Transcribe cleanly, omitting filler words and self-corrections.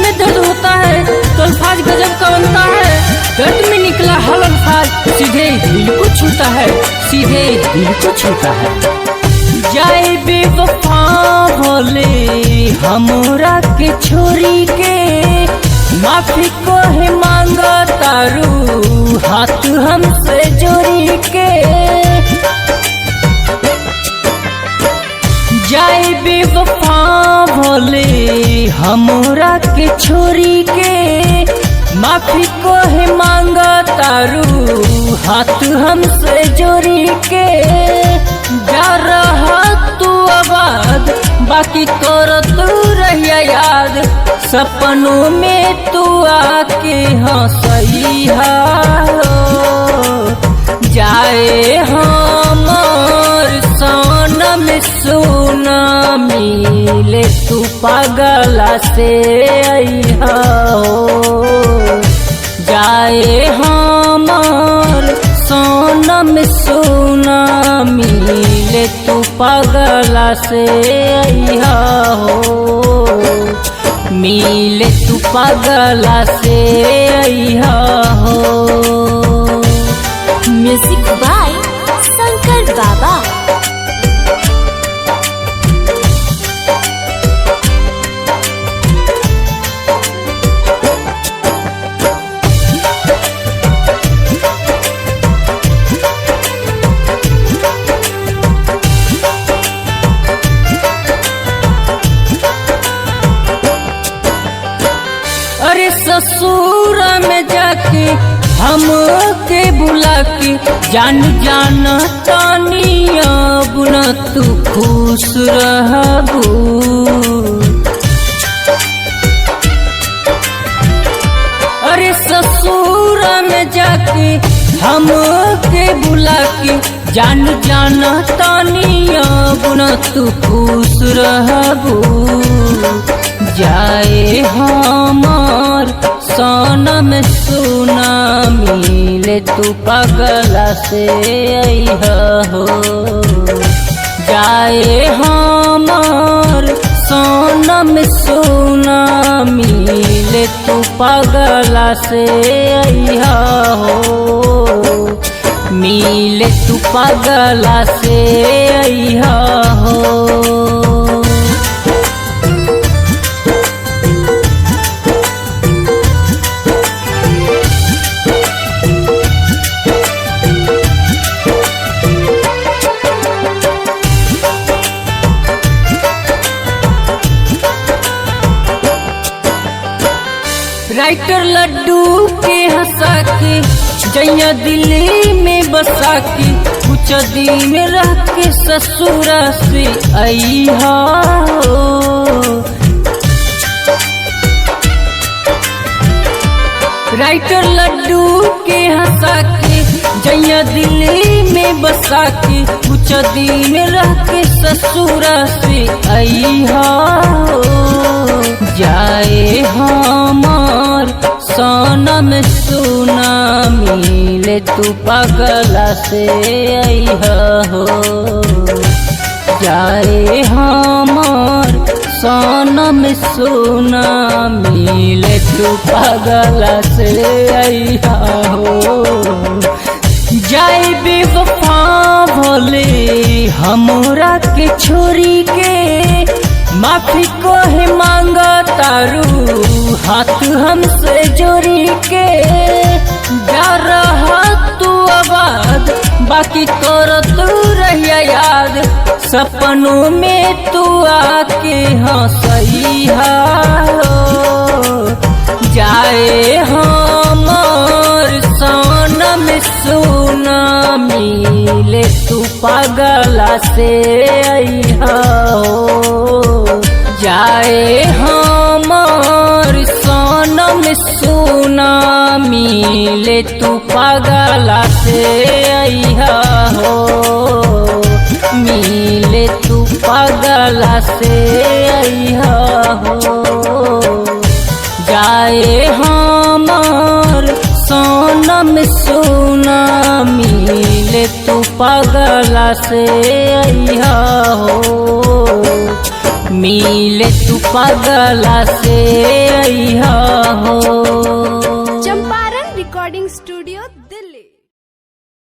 में दर्द होता है तो अल्फाज गजब का बनता है। दर्द में निकला हर अल्फाज सीधे दिल को छूता है, सीधे दिल को छूता है। जाए बेवफा भोले हमरा के छोरी के, माफी को है मांगा तारू हाथ हमसे जोड़ी के। जाए बेवफा भोले हमरा के छोरी के, माफी को है मांगा तारू हाथ हमसे जोड़ी के। जा रहा तू आबाद बाकी कर तू रहिया याद, सपनों में तू आके हंसइहा हो। जाए हमर सनम सोना मिले तू पागला से अइहा हो। जाए हमर सनम सोना मिले तू पागला से अइहा हो। मिले तू पागला से अइहा हो। म्यूजिक बाय शंकर बाबा। अरे ससुर में जाके हम के बुला के, जान जान तानिया बुना तू खुश रहबू। अरे ससुर में जाके हम के बुला के, जान जान तानिया बुना तू खुश रहबू। जाए हमार सनम सोना मिले तू पागला से अइहा हो। जाए हमार सनम सोना मिले तू पागला से अइहा हो। मिले तू पागला से अइहा हो। राइटर लड्डू के हंसा के, जैया दिल्ली में बसा के, कुछ दिन रह के ससुरा से अइहा हो। राइटर लड्डू के हंसा के, जैया दिल्ली में बसा के, कुछ दिन रह के ससुरा से अइहा हो। जाए हमार सनम सोना मिले तू पागला से अइहा हो। जाए हमार सनम सोना मिले तू पागला से अइहा हो। जाए बेवफा भोले हमरा के छोरी के, माफी को है मांगा तारू हाथ हमसे जोड़ी के। जा रहा तू आबाद बाकी कर तू रहिया याद, सपनों में तू आके हंसइहा हो। जाए हमर सनम सोना मिले तू पागला से अइहा हो। जाए हमर सनम सोना मिले तू पागला से अइहा हो। मिले तू पागला से अइहा हो। जाए हमर सनम सोना मिले तू पागला से अइहा हो। मिले तू पगला से अइहा